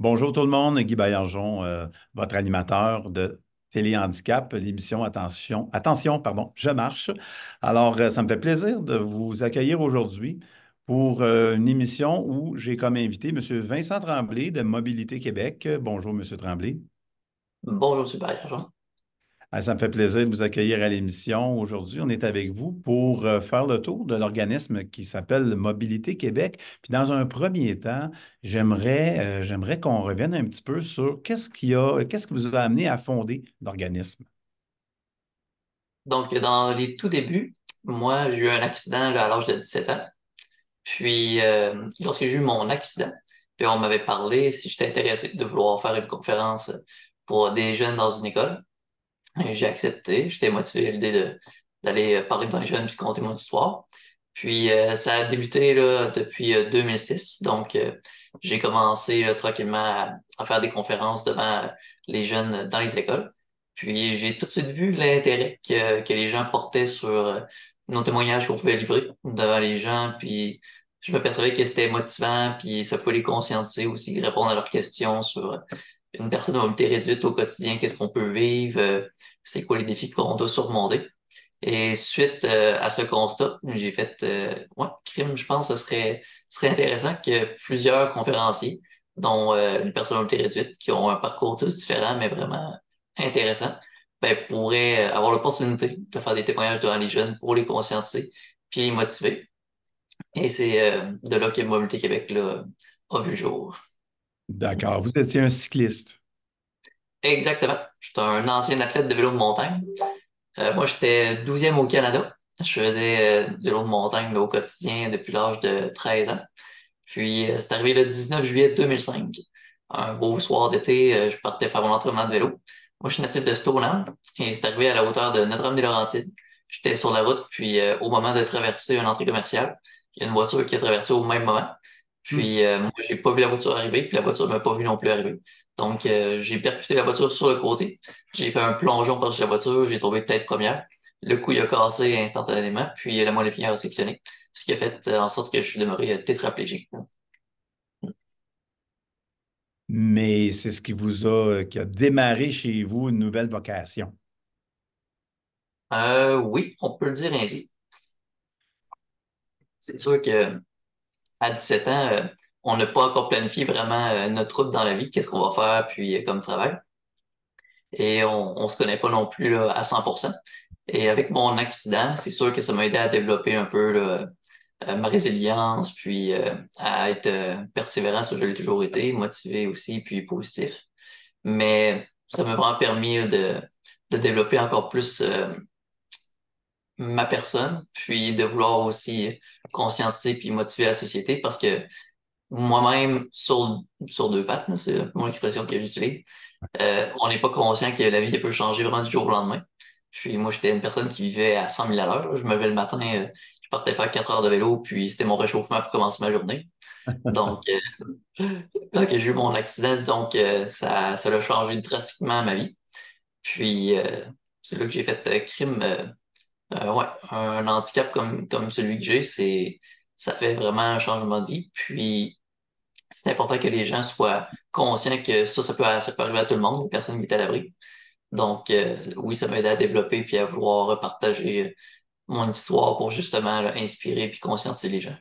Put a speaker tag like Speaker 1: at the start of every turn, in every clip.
Speaker 1: Bonjour tout le monde, Guy Baillargeon, votre animateur de Téléhandicap, l'émission Attention, pardon, je marche. Alors, ça me fait plaisir de vous accueillir aujourd'hui pour une émission où j'ai comme invité M. Vincent Tremblay de Mobilité Québec. Bonjour, M. Tremblay.
Speaker 2: Bonjour, super Jean.
Speaker 1: Ah, ça me fait plaisir de vous accueillir à l'émission. Aujourd'hui, on est avec vous pour faire le tour de l'organisme qui s'appelle Mobilité Québec. Puis dans un premier temps, j'aimerais qu'on revienne un petit peu sur qu'est-ce qui vous a amené à fonder l'organisme.
Speaker 2: Donc, dans les tout débuts, moi, j'ai eu un accident là, à l'âge de 17 ans. Puis, lorsque j'ai eu mon accident, puis on m'avait parlé si j'étais intéressé de vouloir faire une conférence pour des jeunes dans une école. Et j'ai accepté. J'étais motivé à l'idée d'aller parler devant les jeunes puis conter mon histoire. Puis, ça a débuté là, depuis 2006. Donc, j'ai commencé là, tranquillement à faire des conférences devant les jeunes dans les écoles. Puis, j'ai tout de suite vu l'intérêt que les gens portaient sur nos témoignages qu'on pouvait livrer devant les gens. Puis, je me percevais que c'était motivant, puis ça pouvait les conscientiser aussi, répondre à leurs questions sur une personne à mobilité réduite au quotidien, qu'est-ce qu'on peut vivre, c'est quoi les défis qu'on doit surmonter. Et suite à ce constat, j'ai fait ouais, crime, je pense que ce serait intéressant que plusieurs conférenciers, dont les personnes à mobilité réduite, qui ont un parcours tous différent, mais vraiment intéressant, ben, pourraient avoir l'opportunité de faire des témoignages devant les jeunes pour les conscientiser puis les motiver. Et c'est de là que Mobilité Québec là, a vu le jour.
Speaker 1: D'accord. Vous étiez un cycliste.
Speaker 2: Exactement. Je suis un ancien athlète de vélo de montagne. Moi, j'étais 12e au Canada. Je faisais du vélo de montagne là, au quotidien depuis l'âge de 13 ans. Puis, c'est arrivé le 19 juillet 2005. Un beau soir d'été, je partais faire mon entraînement de vélo. Moi, je suis natif de Stoneham et c'est arrivé à la hauteur de Notre-Dame-des-Laurentides. J'étais sur la route, puis au moment de traverser une entrée commerciale, il y a une voiture qui a traversé au même moment.
Speaker 1: Hmm.
Speaker 2: Puis, moi, j'ai pas vu la voiture arriver, puis la voiture m'a pas vu non plus arriver. Donc, j'ai percuté la voiture sur le côté. J'ai fait un plongeon par-dessus la voiture, j'ai tombé tête première. Le coup, il a cassé instantanément, puis la moelle épinière a sectionné, ce qui a fait en sorte que je suis demeuré tétraplégique.
Speaker 1: Mais c'est ce qui a démarré chez vous une nouvelle vocation.
Speaker 2: Oui, on peut le dire ainsi. C'est sûr que à 17 ans, on n'a pas encore planifié vraiment notre route dans la vie, qu'est-ce qu'on va faire, puis comme travail. Et on se connaît pas non plus là, à 100%. Et avec mon accident, c'est sûr que ça m'a aidé à développer un peu là, ma résilience, puis à être persévérant, ça je l'ai toujours été, motivé aussi, puis positif. Mais ça m'a vraiment permis là, de développer encore plus ma personne, puis de vouloir aussi conscientiser puis motiver la société parce que moi-même, sur deux pattes, là, c'est mon expression que j'utilise, on n'est pas conscient que la vie elle peut changer vraiment du jour au lendemain. Puis moi, j'étais une personne qui vivait à 100 000 à l'heure. Je me levais le matin, je partais faire 4 heures de vélo, puis c'était mon réchauffement pour commencer ma journée. Donc, quand j'ai eu mon accident, disons que ça a changé drastiquement ma vie. Puis, c'est là que j'ai fait crime. Ouais, un handicap comme celui que j'ai, ça fait vraiment un changement de vie. Puis, c'est important que les gens soient conscients que ça peut arriver à tout le monde, une personne qui est à l'abri. Donc, oui, ça m'a aidé à développer puis à vouloir partager mon histoire pour justement là, inspirer puis conscientiser les gens.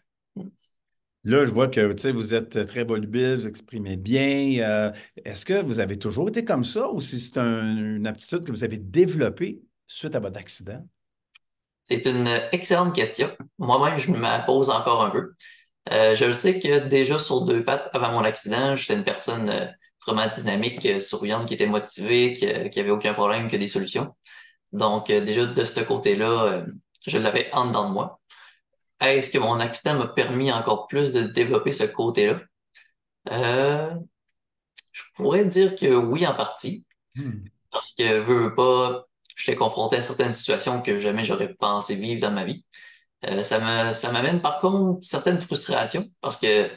Speaker 1: Là, je vois que tu sais, vous êtes très volubile, vous exprimez bien. Est-ce que vous avez toujours été comme ça ou si c'est une aptitude que vous avez développée suite à votre accident?
Speaker 2: C'est une excellente question. Moi-même, je me la pose encore un peu. Je le sais que déjà sur deux pattes, avant mon accident, j'étais une personne vraiment dynamique, souriante, qui était motivée, qui avait aucun problème, que des solutions. Donc, déjà de ce côté-là, je l'avais en dedans de moi. Est-ce que mon accident m'a permis encore plus de développer ce côté-là? Euh, je pourrais dire que oui, en partie,
Speaker 1: Hmm.
Speaker 2: parce que veux pas, j'étais confronté à certaines situations que jamais j'aurais pensé vivre dans ma vie. Ça m'amène par contre certaines frustrations, parce que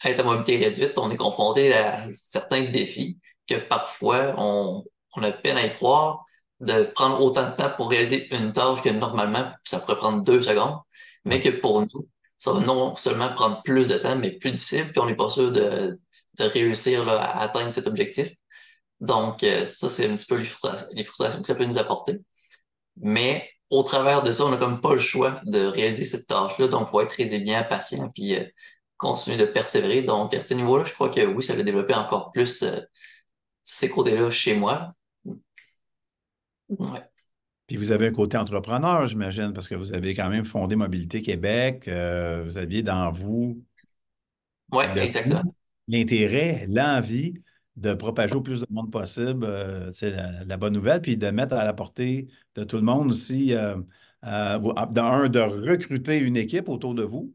Speaker 2: être à mobilité réduite, on est confronté à certains défis que parfois on a peine à y croire, de prendre autant de temps pour réaliser une tâche que normalement, ça pourrait prendre 2 secondes, mais
Speaker 1: Oui.
Speaker 2: que pour nous, ça va non seulement prendre plus de temps, mais plus difficile, puis on n'est pas sûr de réussir là, à atteindre cet objectif. Donc, ça, c'est un petit peu les frustrations que ça peut nous apporter. Mais au travers de ça, on n'a comme pas le choix de réaliser cette tâche-là. Donc, il faut être résilient, patient, puis continuer de persévérer. Donc, à ce niveau-là, je crois que oui, ça va développer encore plus ces côtés-là chez moi. Ouais.
Speaker 1: Puis vous avez un côté entrepreneur, j'imagine, parce que vous avez quand même fondé Mobilité Québec. Vous aviez dans vous
Speaker 2: Ouais,
Speaker 1: le
Speaker 2: exactement.
Speaker 1: goût, l'intérêt, l'envie de propager au plus de monde possible tu sais, la bonne nouvelle, puis de mettre à la portée de tout le monde aussi, de recruter une équipe autour de vous.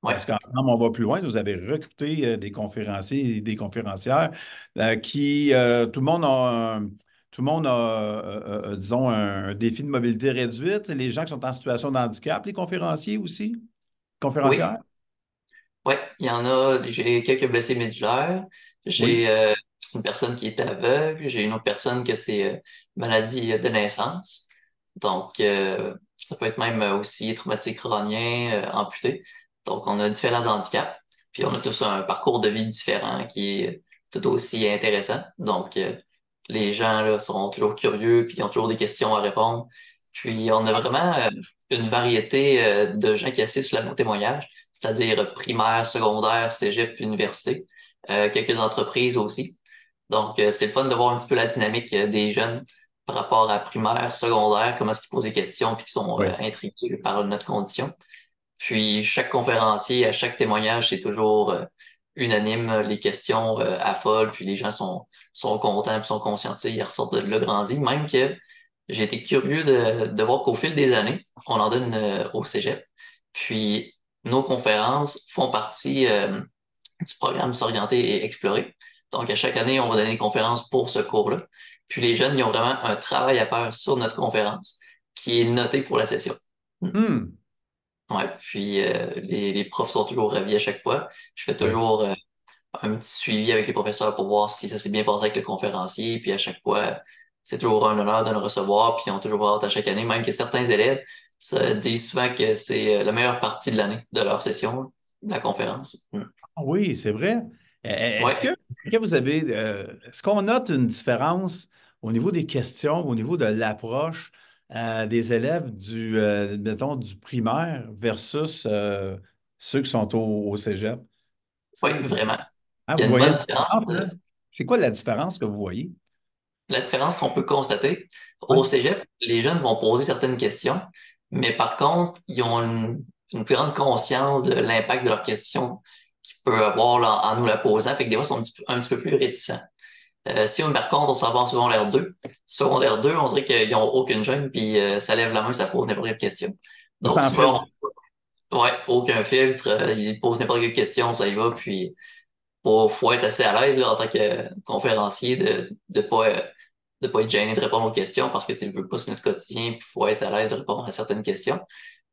Speaker 2: Ouais.
Speaker 1: Parce qu'ensemble, on va plus loin. Vous avez recruté des conférenciers et des conférencières qui, tout le monde a, tout le monde a, disons, un défi de mobilité réduite. Les gens qui sont en situation de handicap, les conférenciers aussi,
Speaker 2: Oui,
Speaker 1: conférencières.
Speaker 2: ouais, il y en a. J'ai quelques blessés médulaires.
Speaker 1: Oui.
Speaker 2: J'ai une personne qui est aveugle. J'ai une autre personne que c'est maladie de naissance. Donc, ça peut être même aussi traumatique crânien, amputé. Donc, on a différents handicaps. Puis, on a tous un parcours de vie différent qui est tout aussi intéressant. Donc, les gens là, sont toujours curieux, puis ils ont toujours des questions à répondre. Puis, on a vraiment une variété de gens qui assistent sur nos témoignages, c'est-à-dire primaire, secondaire, cégep, université. Quelques entreprises aussi. Donc, c'est le fun de voir un petit peu la dynamique des jeunes par rapport à primaire, secondaire, comment est-ce qu'ils posent des questions puis qu'ils sont
Speaker 1: Oui.
Speaker 2: intrigués par notre condition. Puis, chaque conférencier, à chaque témoignage, c'est toujours unanime. Les questions affolent, puis les gens sont contents puis sont conscientisés, ils ressortent de là grandis. Même que j'ai été curieux de voir qu'au fil des années, on en donne au cégep. Puis, nos conférences font partie du programme S'orienter et explorer. Donc, à chaque année, on va donner des conférences pour ce cours-là. Puis les jeunes, ils ont vraiment un travail à faire sur notre conférence qui est noté pour la session.
Speaker 1: Hmm.
Speaker 2: Ouais, puis les profs sont toujours ravis à chaque fois. Je fais
Speaker 1: Oui.
Speaker 2: toujours un petit suivi avec les professeurs pour voir si ça s'est bien passé avec le conférencier. Puis à chaque fois, c'est toujours un honneur de le recevoir. Puis ils ont toujours hâte à chaque année, même que certains élèves disent souvent que c'est la meilleure partie de l'année de leur session, la conférence.
Speaker 1: Ah oui, c'est vrai.
Speaker 2: Ouais,
Speaker 1: Est-ce que vous avez, est-ce qu'on note une différence au niveau des questions, au niveau de l'approche des élèves mettons, du primaire versus ceux qui sont au cégep?
Speaker 2: ouais, vraiment.
Speaker 1: Ah,
Speaker 2: Il y
Speaker 1: vous
Speaker 2: a une
Speaker 1: voyez
Speaker 2: bonne
Speaker 1: une
Speaker 2: différence.
Speaker 1: différence, hein? C'est quoi la différence que vous voyez?
Speaker 2: La différence qu'on peut constater, au
Speaker 1: Oui.
Speaker 2: cégep, les jeunes vont poser certaines questions, mais par contre, ils ont une plus grande conscience de l'impact de leurs questions qu'ils peuvent avoir là, en nous la posant. Fait que des fois, ils sont un petit peu plus réticents. Si on, par contre, on s'en va en secondaire 2, on dirait qu'ils n'ont aucune gêne, puis ça lève la main, ça pose n'importe quelle question. Donc,
Speaker 1: Sans filtre.
Speaker 2: souvent, ouais, aucun filtre, ils posent n'importe quelle question, ça y va, puis faut être assez à l'aise là, en tant que conférencier de pas être gêné de répondre aux questions parce que tu ne veux pas sur notre quotidien, puis faut être à l'aise de répondre à certaines questions.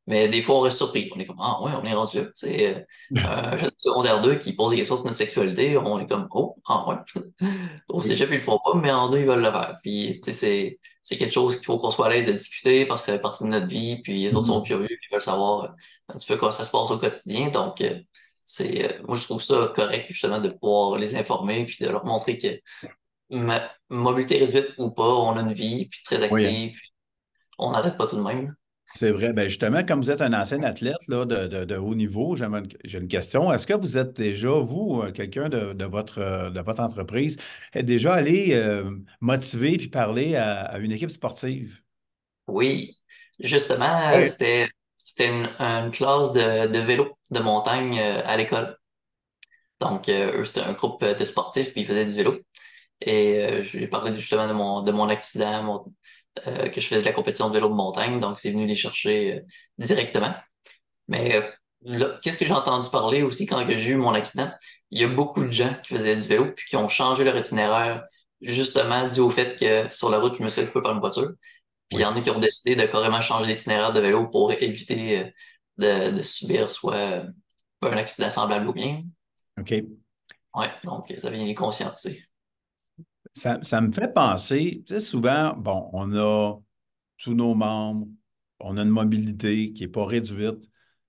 Speaker 2: Mais des fois, on reste surpris. On est comme, ah ouais, on est rendu là. C'est un jeune de secondaire 2 qui pose des questions sur notre sexualité. On est comme, oh, ah ouais. Au
Speaker 1: Oui.
Speaker 2: cégep, ils le font pas, mais en deux, ils veulent le faire. Puis, tu sais, c'est quelque chose qu'il faut qu'on soit à l'aise de discuter parce que ça fait partie de notre vie. Puis, les autres sont
Speaker 1: Mhm.
Speaker 2: curieux, puis ils veulent savoir un petit peu comment ça se passe au quotidien. Donc, moi, je trouve ça correct, justement, de pouvoir les informer puis de leur montrer que mobilité réduite ou pas, on a une vie, puis très
Speaker 1: Oui, hein.
Speaker 2: active, puis on n'arrête pas tout de même.
Speaker 1: C'est vrai. Ben justement, comme vous êtes un ancien athlète là, de haut niveau, j'ai une question. Est-ce que vous êtes déjà, vous, quelqu'un de votre entreprise, est déjà allé motiver puis parler à une équipe sportive?
Speaker 2: Oui, justement,
Speaker 1: Oui.
Speaker 2: c'était une classe de vélo de montagne à l'école. Donc, eux, c'était un groupe de sportifs, puis ils faisaient du vélo. Et je lui ai parlé justement de mon accident, que je faisais de la compétition de vélo de montagne. Donc, c'est venu les chercher directement. Mais là, qu'est-ce que j'ai entendu parler aussi quand que j'ai eu mon accident? Il y a beaucoup de gens qui faisaient du vélo puis qui ont changé leur itinéraire justement dû au fait que sur la route, je me suis fait couper par une voiture. Puis il y
Speaker 1: Oui.
Speaker 2: en a qui ont décidé de carrément changer d'itinéraire de vélo pour éviter de subir soit un accident semblable au mien.
Speaker 1: OK.
Speaker 2: Ouais, donc ça vient les conscientiser.
Speaker 1: Ça me fait penser, tu sais, souvent, bon, on a tous nos membres, on a une mobilité qui n'est pas réduite.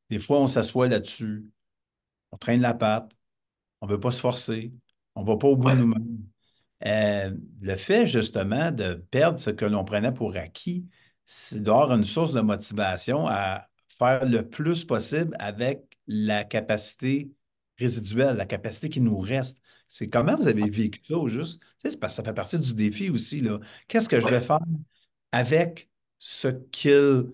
Speaker 1: Des fois, on s'assoit là-dessus, on traîne la patte, on ne veut pas se forcer. On ne va pas au bout de
Speaker 2: Ouais,
Speaker 1: nous-mêmes. Le fait justement de perdre ce que l'on prenait pour acquis, c'est d'avoir une source de motivation à faire le plus possible avec la capacité résiduelle, la capacité qui nous reste. C'est comment vous avez vécu ça au juste? Tu sais, c'est parce que ça fait partie du défi aussi, là. Qu'est-ce que je vais
Speaker 2: ouais,
Speaker 1: faire avec ce qu'il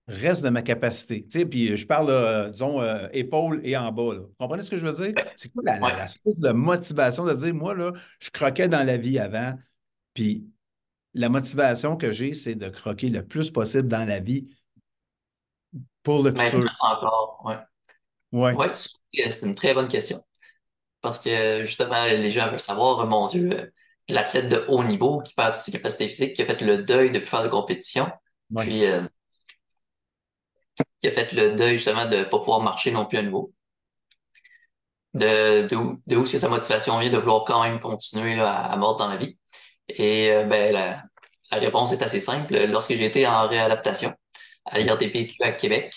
Speaker 1: reste de ma capacité? Tu sais, puis je parle, disons, épaule et en bas, là. Vous comprenez ce que je veux dire?
Speaker 2: ouais,
Speaker 1: C'est quoi la,
Speaker 2: ouais.
Speaker 1: la, la source de motivation de dire, moi, là, je croquais dans la vie avant, puis la motivation que j'ai, c'est de croquer le plus possible dans la vie pour le futur.
Speaker 2: Maintenant encore, ouais.
Speaker 1: Oui,
Speaker 2: Ouais, c'est une très bonne question. Parce que justement, les gens veulent savoir, mon Dieu, l'athlète de haut niveau qui perd toutes ses capacités physiques, qui a fait le deuil de plus faire de compétition,
Speaker 1: oui,
Speaker 2: puis qui a fait le deuil justement de ne pas pouvoir marcher non plus à nouveau. De où est-ce que sa motivation vient de vouloir quand même continuer là, à mordre dans la vie? Et ben, la réponse est assez simple. Lorsque j'ai été en réadaptation à
Speaker 1: oui,
Speaker 2: l'IRDPQ à Québec,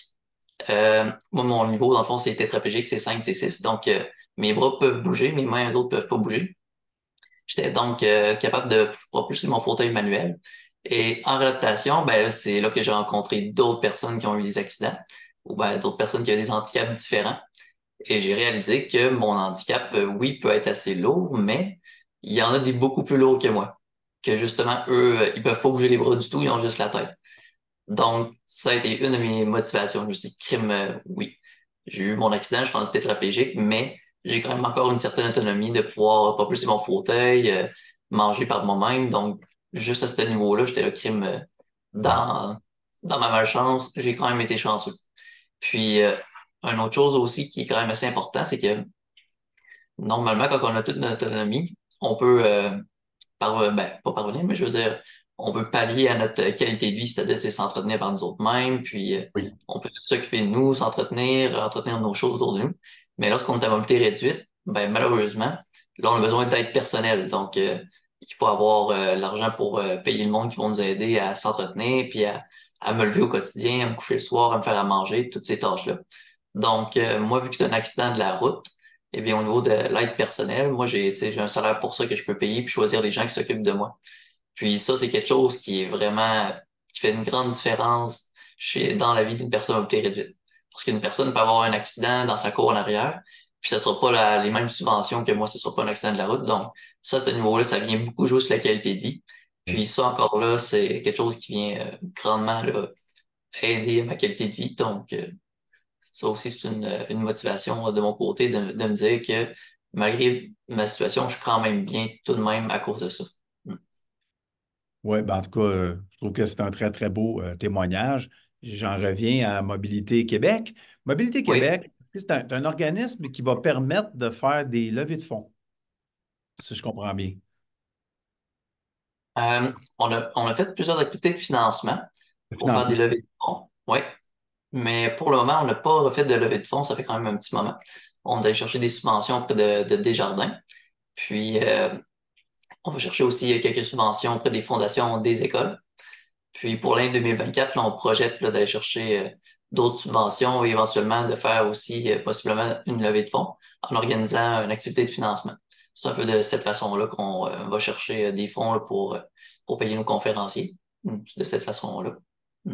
Speaker 2: moi, mon niveau, dans le fond, c'est tétraplégique, c'est 5 c'est 6. Donc, mes bras peuvent bouger, mes mains, eux autres, peuvent pas bouger. J'étais donc capable de propulser mon fauteuil manuel. Et en réadaptation, ben, là, c'est là que j'ai rencontré d'autres personnes qui ont eu des accidents ou ben, d'autres personnes qui avaient des handicaps différents. Et j'ai réalisé que mon handicap, oui, peut être assez lourd, mais il y en a des beaucoup plus lourds que moi. Que justement, eux, ils peuvent pas bouger les bras du tout, ils ont juste la tête. Donc, ça a été une de mes motivations. Je me suis dit, crime, oui. J'ai eu mon accident, je pense tétraplégique, mais j'ai quand même encore une certaine autonomie de pouvoir propulser mon fauteuil, manger par moi-même. Donc, juste à ce niveau-là, j'étais le crime dans, dans ma malchance. J'ai quand même été chanceux. Puis, une autre chose aussi qui est quand même assez important, c'est que normalement, quand on a toute notre autonomie, on peut ben, pas parvenir, mais je veux dire, on peut pallier à notre qualité de vie, c'est-à-dire tu sais, s'entretenir par nous autres mêmes, puis
Speaker 1: oui.
Speaker 2: on peut s'occuper de nous, s'entretenir, entretenir nos choses autour de nous. Mais lorsqu'on est à mobilité réduite, ben, malheureusement, là, on a besoin d'aide personnelle. Donc, il faut avoir l'argent pour payer le monde qui vont nous aider à s'entretenir, puis à me lever au quotidien, à me coucher le soir, à me faire à manger, toutes ces tâches-là. Donc, moi, vu que c'est un accident de la route, eh bien, au niveau de l'aide personnelle, moi, tu sais, j'ai un salaire pour ça que je peux payer puis choisir des gens qui s'occupent de moi. Puis ça, c'est quelque chose qui est vraiment, qui fait une grande différence dans la vie d'une personne à mobilité réduite. Parce qu'une personne peut avoir un accident dans sa cour en arrière, puis ça sera pas les mêmes subventions que moi, ce sera pas un accident de la route. Donc, ça, à ce niveau-là, ça vient beaucoup jouer sur la qualité de vie.
Speaker 1: Oui.
Speaker 2: Puis ça, encore là, c'est quelque chose qui vient grandement là, aider à ma qualité de vie. Donc, ça aussi, c'est une motivation de mon côté de me dire que malgré ma situation, je suis quand même bien tout de même à cause de ça. Mm.
Speaker 1: Oui, ben, en tout cas, je trouve que c'est un très, très beau témoignage. J'en reviens à Mobilité Québec. Mobilité
Speaker 2: Oui,
Speaker 1: Québec, c'est un organisme qui va permettre de faire des levées de fonds, si je comprends bien.
Speaker 2: on a fait plusieurs activités de financement
Speaker 1: Le
Speaker 2: pour faire des
Speaker 1: financement.
Speaker 2: levées de fonds. Oui, mais pour le moment, on n'a pas refait de levée de fonds, ça fait quand même un petit moment. On est allé chercher des subventions auprès de Desjardins. Puis, on va chercher aussi quelques subventions auprès des fondations des écoles. Puis pour l'année 2024, là, on projette là, d'aller chercher d'autres subventions et éventuellement de faire aussi possiblement une levée de fonds en organisant une activité de financement. C'est un peu de cette façon-là qu'on va chercher des fonds là, pour payer nos conférenciers. C'est de cette façon-là. Mm.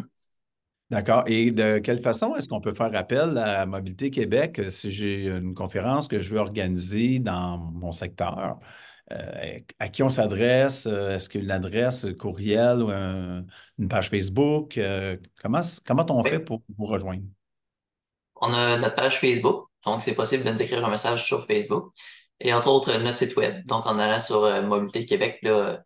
Speaker 1: D'accord. Et de quelle façon est-ce qu'on peut faire appel à Mobilité Québec si j'ai une conférence que je veux organiser dans mon secteur? À qui on s'adresse? Est-ce qu'une adresse courriel ou une page Facebook? Comment on fait
Speaker 2: Oui.
Speaker 1: pour vous rejoindre?
Speaker 2: On a notre page Facebook, donc c'est possible de nous écrire un message sur Facebook. Et entre autres, notre site web. Donc en allant sur Mobilité Québec, là,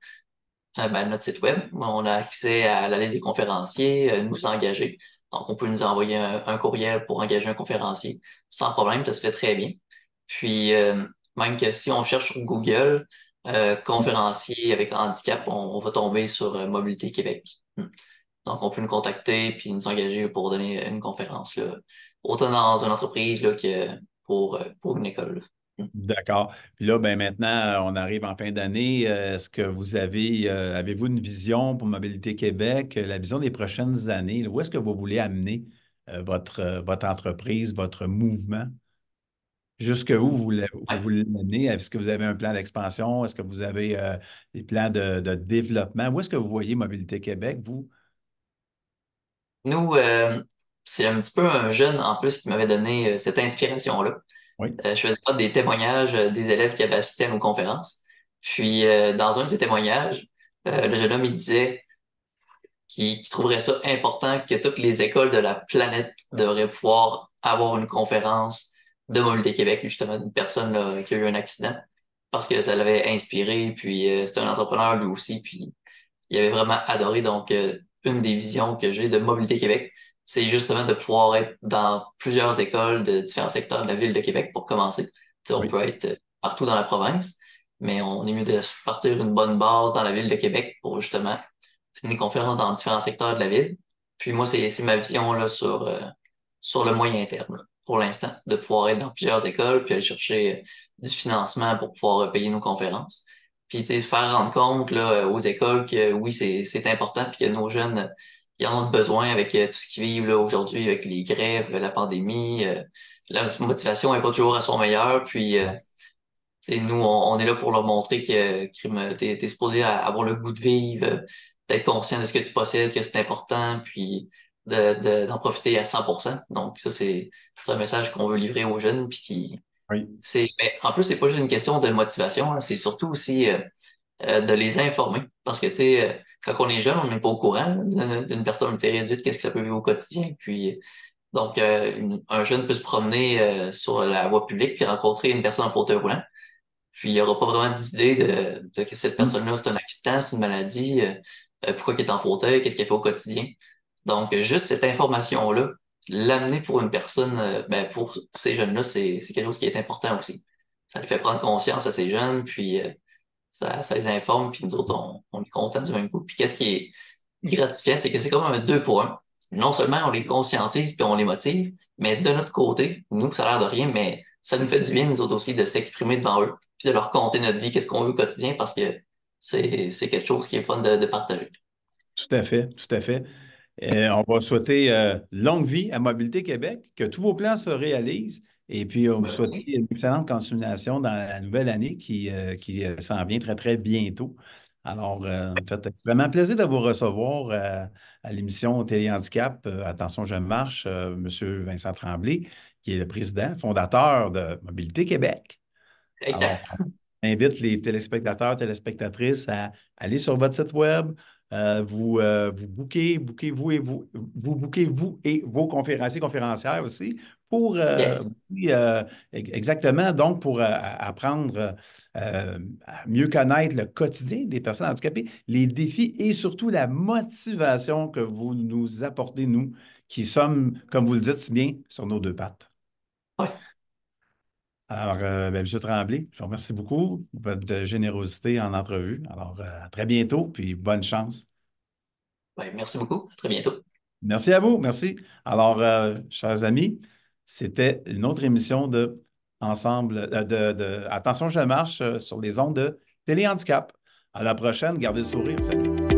Speaker 2: ben, notre site web. On a accès à la liste des conférenciers, nous engager. Donc, on peut nous envoyer un courriel pour engager un conférencier sans problème, ça se fait très bien. Puis, même que si on cherche sur Google, conférencier avec handicap, on va tomber sur Mobilité Québec. Donc, on peut nous contacter puis nous engager pour donner une conférence, là, autant dans une entreprise là, que pour une école. Là.
Speaker 1: D'accord. Puis là, ben maintenant, on arrive en fin d'année. Est-ce que avez-vous une vision pour Mobilité Québec, la vision des prochaines années? Là? Où est-ce que vous voulez amener votre entreprise, votre mouvement? Jusqu'où vous
Speaker 2: Ouais.
Speaker 1: voulez l'amener? Est-ce que vous avez un plan d'expansion? Est-ce que vous avez des plans de développement? Où est-ce que vous voyez Mobilité Québec, vous?
Speaker 2: Nous, c'est un petit peu un jeune en plus qui m'avait donné cette inspiration-là.
Speaker 1: Oui,
Speaker 2: Je faisais pas des témoignages des élèves qui avaient assisté à nos conférences. Puis, dans un de ces témoignages, le jeune homme, il disait qu'il trouverait ça important que toutes les écoles de la planète devraient pouvoir avoir une conférence de Mobilité Québec, justement, d'une personne là, qui a eu un accident, parce que ça l'avait inspiré, puis c'est un entrepreneur lui aussi, puis il avait vraiment adoré. Donc, une des visions que j'ai de Mobilité Québec, c'est justement de pouvoir être dans plusieurs écoles de différents secteurs de la ville de Québec pour commencer. Tu sais, on
Speaker 1: oui,
Speaker 2: peut être partout dans la province, mais on est mieux de partir une bonne base dans la ville de Québec pour justement faire des conférences dans différents secteurs de la ville. Puis moi, c'est ma vision là, sur le moyen terme, là, pour l'instant, de pouvoir être dans plusieurs écoles, puis aller chercher du financement pour pouvoir payer nos conférences. Puis, tu sais, faire rendre compte là, aux écoles que oui, c'est important, puis que nos jeunes, ils en ont besoin avec tout ce qu'ils vivent là, aujourd'hui, avec les grèves, la pandémie. La motivation n'est pas toujours à son meilleur. Puis, tu sais, nous, on est là pour leur montrer que crime, t'es supposé avoir le goût de vivre, d'être conscient de ce que tu possèdes, que c'est important, puis d'en profiter à 100%. Donc, ça, c'est un message qu'on veut livrer aux jeunes, puis qui,
Speaker 1: oui,
Speaker 2: mais en plus, c'est pas juste une question de motivation, hein, c'est surtout aussi de les informer. Parce que, tu sais, quand on est jeune, on n'est pas au courant d'une personne réduite, qu'est-ce que ça peut vivre au quotidien. Puis, donc, un jeune peut se promener sur la voie publique puis rencontrer une personne en fauteuil roulant. Puis, il n'y aura pas vraiment d'idée de que cette
Speaker 1: hum,
Speaker 2: personne-là, c'est un accident, c'est une maladie, pourquoi il est en fauteuil, qu'est-ce qu'il fait au quotidien. Donc, juste cette information-là, l'amener pour une personne, ben, pour ces jeunes-là, c'est quelque chose qui est important aussi. Ça les fait prendre conscience à ces jeunes, puis ça les informe, puis nous autres, on est contents du même coup. Puis qu'est-ce qui est gratifiant, c'est que c'est comme un deux pour un. Non seulement on les conscientise puis on les motive, mais de notre côté, nous, ça a l'air de rien, mais ça nous fait du bien, nous autres aussi, de s'exprimer devant eux, puis de leur conter notre vie, qu'est-ce qu'on veut au quotidien, parce que c'est quelque chose qui est fun de partager.
Speaker 1: tout à fait, tout à fait. On va souhaiter longue vie à Mobilité Québec, que tous vos plans se réalisent. Et puis, on vous souhaite
Speaker 2: Merci.
Speaker 1: une excellente continuation dans la nouvelle année qui s'en vient très, très bientôt. Alors, ça me fait extrêmement plaisir de vous recevoir à l'émission Téléhandicap. Attention, je marche, Monsieur Vincent Tremblay, qui est le président, fondateur de Mobilité Québec. Alors,
Speaker 2: Exact.
Speaker 1: invite les téléspectateurs, téléspectatrices à aller sur votre site web. Vous booquez vous et vos conférenciers, conférencières aussi pour
Speaker 2: Yes.
Speaker 1: aussi, exactement, donc pour apprendre à mieux connaître le quotidien des personnes handicapées, les défis et surtout la motivation que vous nous apportez, nous, qui sommes, comme vous le dites si bien, sur nos deux pattes.
Speaker 2: Ouais.
Speaker 1: Alors, ben, M. Tremblay, je vous remercie beaucoup de votre générosité en entrevue. Alors, à très bientôt, puis bonne chance.
Speaker 2: Ouais, merci beaucoup. À très bientôt.
Speaker 1: Merci à vous, merci. Alors, chers amis, c'était une autre émission de Ensemble, Attention, je marche sur les ondes de Téléhandicap. À la prochaine, gardez le sourire. Salut.